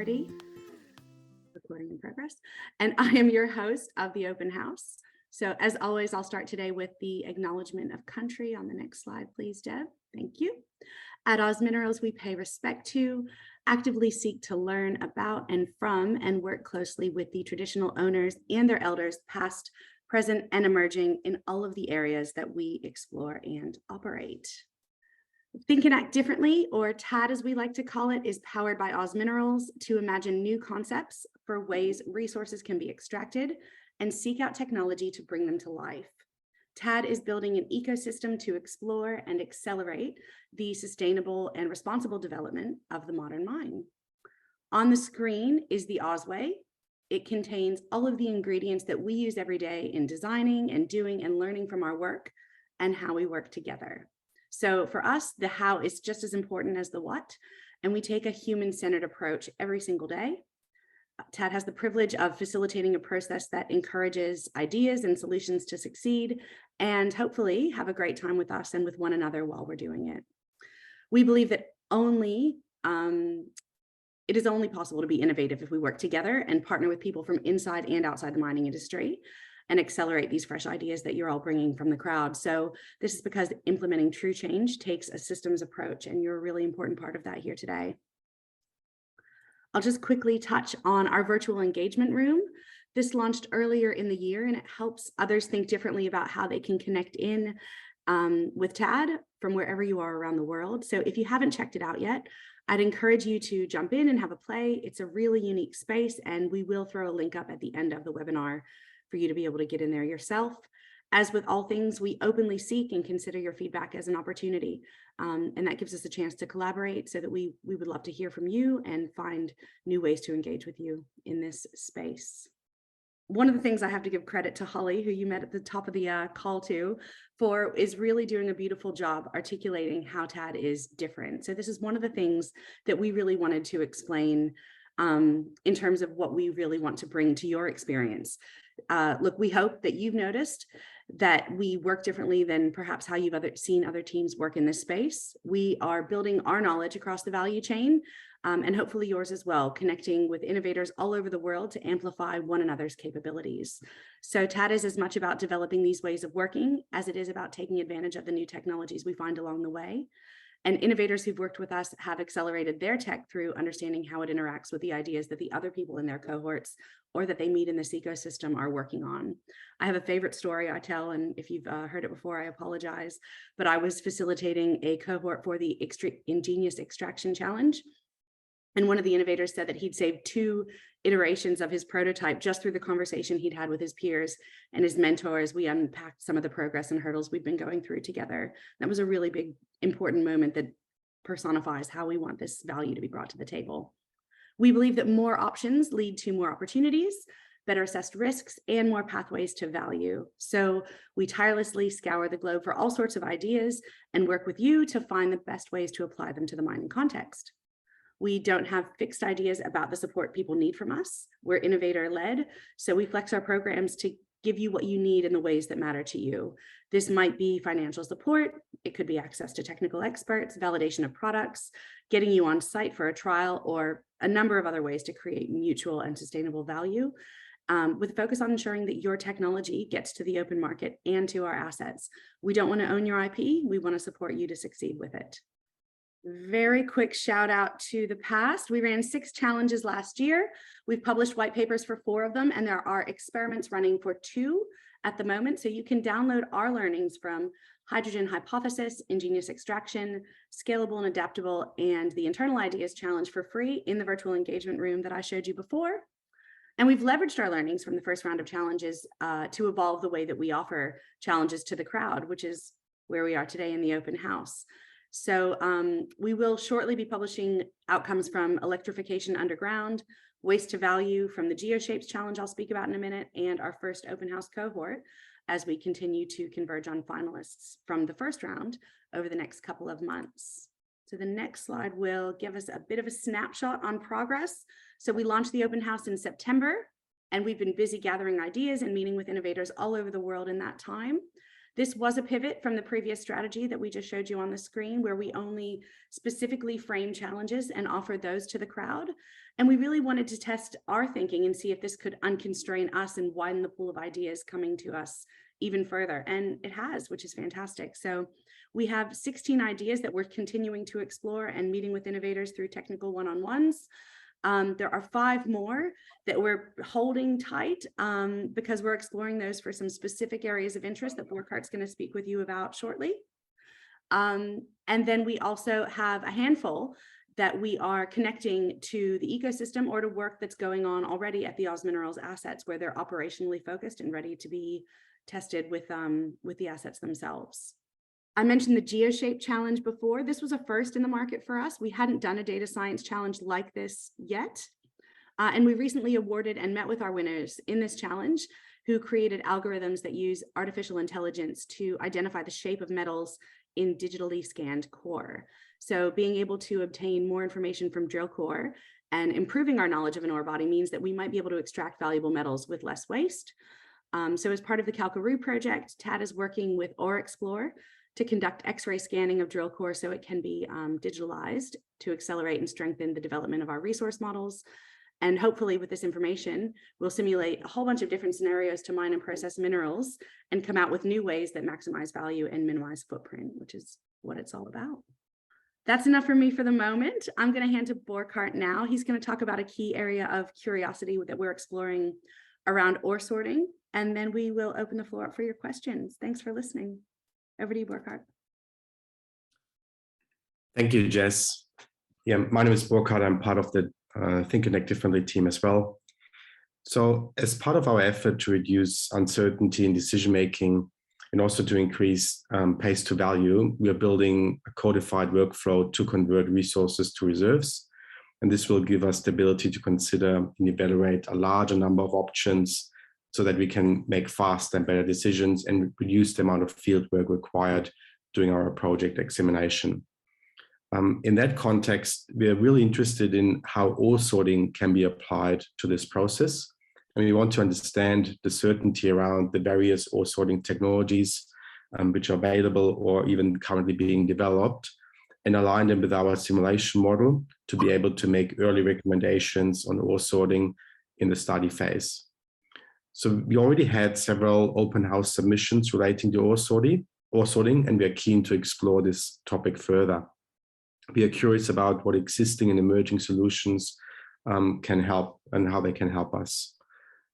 Recording in progress. And I am your host of the open house. So as always, I'll start today with the acknowledgement of country on the next slide, please, Deb. Thank you. At Oz Minerals, we pay respect to, actively seek to learn about and from, and work closely with the traditional owners and their elders, past, present, and emerging in all of the areas that we explore and operate. Think and Act Differently, or TAD as we like to call it, is powered by Oz Minerals to imagine new concepts for ways resources can be extracted and seek out technology to bring them to life. TAD is building an ecosystem to explore and accelerate the sustainable and responsible development of the modern mine. On the screen is the Oz Way. It contains all of the ingredients that we use every day in designing and doing and learning from our work and how we work together. So for us, the how is just as important as the what, and we take a human-centered approach every single day. TAD has the privilege of facilitating a process that encourages ideas and solutions to succeed, and hopefully have a great time with us and with one another while we're doing it. We believe that it is only possible to be innovative if we work together and partner with people from inside and outside the mining industry and accelerate these fresh ideas that you're all bringing from the crowd. So this is because implementing true change takes a systems approach, and you're a really important part of that here today. I'll just quickly touch on our virtual engagement room. This launched earlier in the year, and it helps others think differently about how they can connect in with TAD from wherever you are around the world. So if you haven't checked it out yet, I'd encourage you to jump in and have a play. It's a really unique space, and we will throw a link up at the end of the webinar for you to be able to get in there yourself. As with all things, we openly seek and consider your feedback as an opportunity. And that gives us a chance to collaborate, so that we would love to hear from you and find new ways to engage with you in this space. One of the things I have to give credit to Holly, who you met at the top of the call to, for is really doing a beautiful job articulating how TAD is different. So this is one of the things that we really wanted to explain in terms of what we really want to bring to your experience. Look, we hope that you've noticed that we work differently than perhaps how you've seen other teams work in this space. We are building our knowledge across the value chain, and hopefully yours as well, connecting with innovators all over the world to amplify one another's capabilities. So TAD is as much about developing these ways of working as it is about taking advantage of the new technologies we find along the way. And innovators who've worked with us have accelerated their tech through understanding how it interacts with the ideas that the other people in their cohorts or that they meet in this ecosystem are working on. I have a favorite story I tell, and if you've heard it before, I apologize, but I was facilitating a cohort for the Ingenious Extraction Challenge. And one of the innovators said that he'd saved 2 iterations of his prototype just through the conversation he'd had with his peers and his mentors. We unpacked some of the progress and hurdles we've been going through together. That was a really big, important moment that personifies how we want this value to be brought to the table. We believe that more options lead to more opportunities, better assessed risks, and more pathways to value. So we tirelessly scour the globe for all sorts of ideas and work with you to find the best ways to apply them to the mining context. We don't have fixed ideas about the support people need from us. We're innovator-led, so we flex our programs to give you what you need in the ways that matter to you. This might be financial support, it could be access to technical experts, validation of products, getting you on site for a trial, or a number of other ways to create mutual and sustainable value, with a focus on ensuring that your technology gets to the open market and to our assets. We don't want to own your IP, we want to support you to succeed with it. Very quick shout out to the past. We ran 6 challenges last year. We've published white papers for 4 of them, and there are experiments running for 2 at the moment. So you can download our learnings from Hydrogen Hypothesis, Ingenious Extraction, Scalable and Adaptable, and the Internal Ideas Challenge for free in the virtual engagement room that I showed you before. And we've leveraged our learnings from the first round of challenges to evolve the way that we offer challenges to the crowd, which is where we are today in the open house. So we will shortly be publishing outcomes from Electrification Underground, Waste to Value from the Geoshapes challenge I'll speak about in a minute, and our first open house cohort as we continue to converge on finalists from the first round over the next couple of months. So the next slide will give us a bit of a snapshot on progress. So we launched the open house in September, and we've been busy gathering ideas and meeting with innovators all over the world in that time. This was a pivot from the previous strategy that we just showed you on the screen, where we only specifically frame challenges and offered those to the crowd. And we really wanted to test our thinking and see if this could unconstrain us and widen the pool of ideas coming to us even further. And it has, which is fantastic. So we have 16 ideas that we're continuing to explore and meeting with innovators through technical one-on-ones. There are 5 more that we're holding tight because we're exploring those for some specific areas of interest that Burkhart's going to speak with you about shortly. And then we also have a handful that we are connecting to the ecosystem or to work that's going on already at the Oz Minerals assets, where they're operationally focused and ready to be tested with the assets themselves. I mentioned the Geoshape challenge before. This was a first in the market for us. We hadn't done a data science challenge like this yet. And we recently awarded and met with our winners in this challenge, who created algorithms that use artificial intelligence to identify the shape of metals in digitally scanned core. So being able to obtain more information from drill core and improving our knowledge of an ore body means that we might be able to extract valuable metals with less waste. So as part of the Calcaroo project, TAD is working with Ore Explorer to conduct X-ray scanning of drill core so it can be digitalized to accelerate and strengthen the development of our resource models. And hopefully with this information, we'll simulate a whole bunch of different scenarios to mine and process minerals and come out with new ways that maximize value and minimize footprint, which is what it's all about. That's enough for me for the moment. I'm going to hand to Burkhart now. He's going to talk about a key area of curiosity that we're exploring around ore sorting, and then we will open the floor up for your questions. Thanks for listening. Over to you, Burkhart. Thank you, Jess. Yeah, my name is Burkhart. I'm part of the Think and Act Differently team as well. So as part of our effort to reduce uncertainty in decision-making and also to increase pace to value, we are building a codified workflow to convert resources to reserves. And this will give us the ability to consider and evaluate a larger number of options so that we can make faster and better decisions and reduce the amount of field work required during our project examination. In that context, we are really interested in how ore sorting can be applied to this process. And we want to understand the certainty around the various ore sorting technologies which are available or even currently being developed, and align them with our simulation model to be able to make early recommendations on ore sorting in the study phase. So we already had several open house submissions relating to ore sorting, and we are keen to explore this topic further. We are curious about what existing and emerging solutions can help and how they can help us.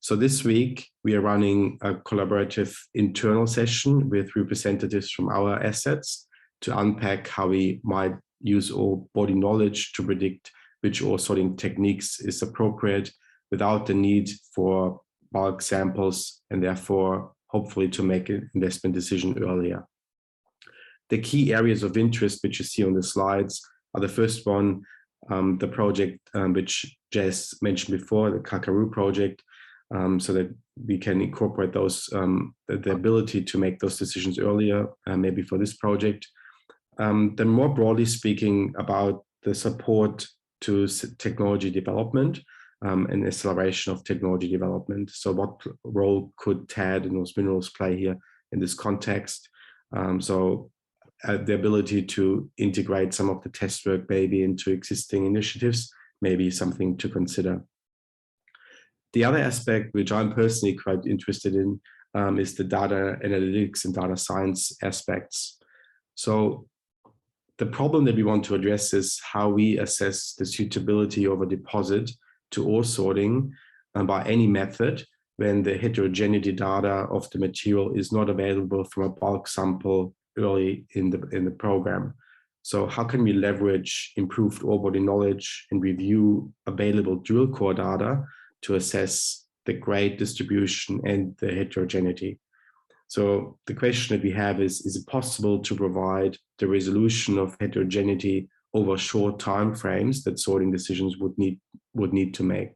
So this week, we are running a collaborative internal session with representatives from our assets to unpack how we might use ore body knowledge to predict which ore sorting techniques is appropriate without the need for bulk samples, and therefore hopefully to make an investment decision earlier. The key areas of interest which you see on the slides are the first one, the project which Jess mentioned before, the Calcaroo project, so that we can incorporate those, the ability to make those decisions earlier, maybe for this project. Then more broadly speaking about the support to technology development and acceleration of technology development. So what role could TAD and Oz Minerals play here in this context? The ability to integrate some of the test work maybe into existing initiatives may be something to consider. The other aspect, which I'm personally quite interested in, is the data analytics and data science aspects. So the problem that we want to address is how we assess the suitability of a deposit to ore sorting by any method when the heterogeneity data of the material is not available from a bulk sample early in the program. So how can we leverage improved ore body knowledge and review available drill core data to assess the grade distribution and the heterogeneity? So the question that we have is it possible to provide the resolution of heterogeneity over short time frames that sorting decisions would need to make?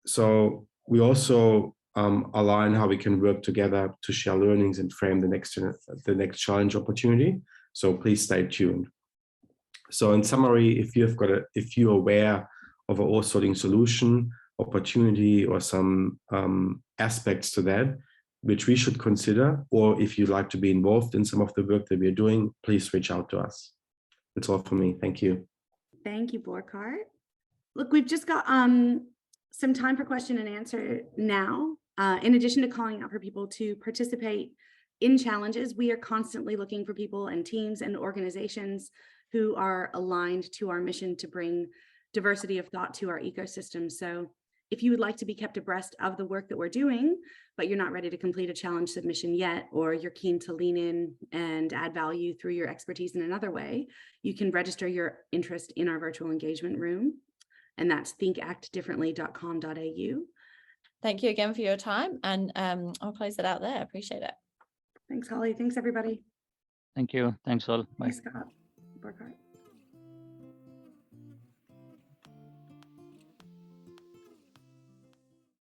So we also align how we can work together to share learnings and frame the next challenge opportunity. So please stay tuned. So in summary, if you're aware of an ore sorting solution, opportunity, or some aspects to that, which we should consider, or if you'd like to be involved in some of the work that we're doing, please reach out to us. That's all for me. Thank you. Thank you, Burkhard. Look, we've just got some time for question and answer now. In addition to calling out for people to participate in challenges, we are constantly looking for people and teams and organizations who are aligned to our mission to bring diversity of thought to our ecosystem. So if you would like to be kept abreast of the work that we're doing, but you're not ready to complete a challenge submission yet, or you're keen to lean in and add value through your expertise in another way, you can register your interest in our virtual engagement room. And that's thinkactdifferently.com.au. Thank you again for your time. And I'll close it out there. Appreciate it. Thanks, Holly. Thanks, everybody. Thank you. Thanks all. Bye. Thanks, Scott. Burkhard.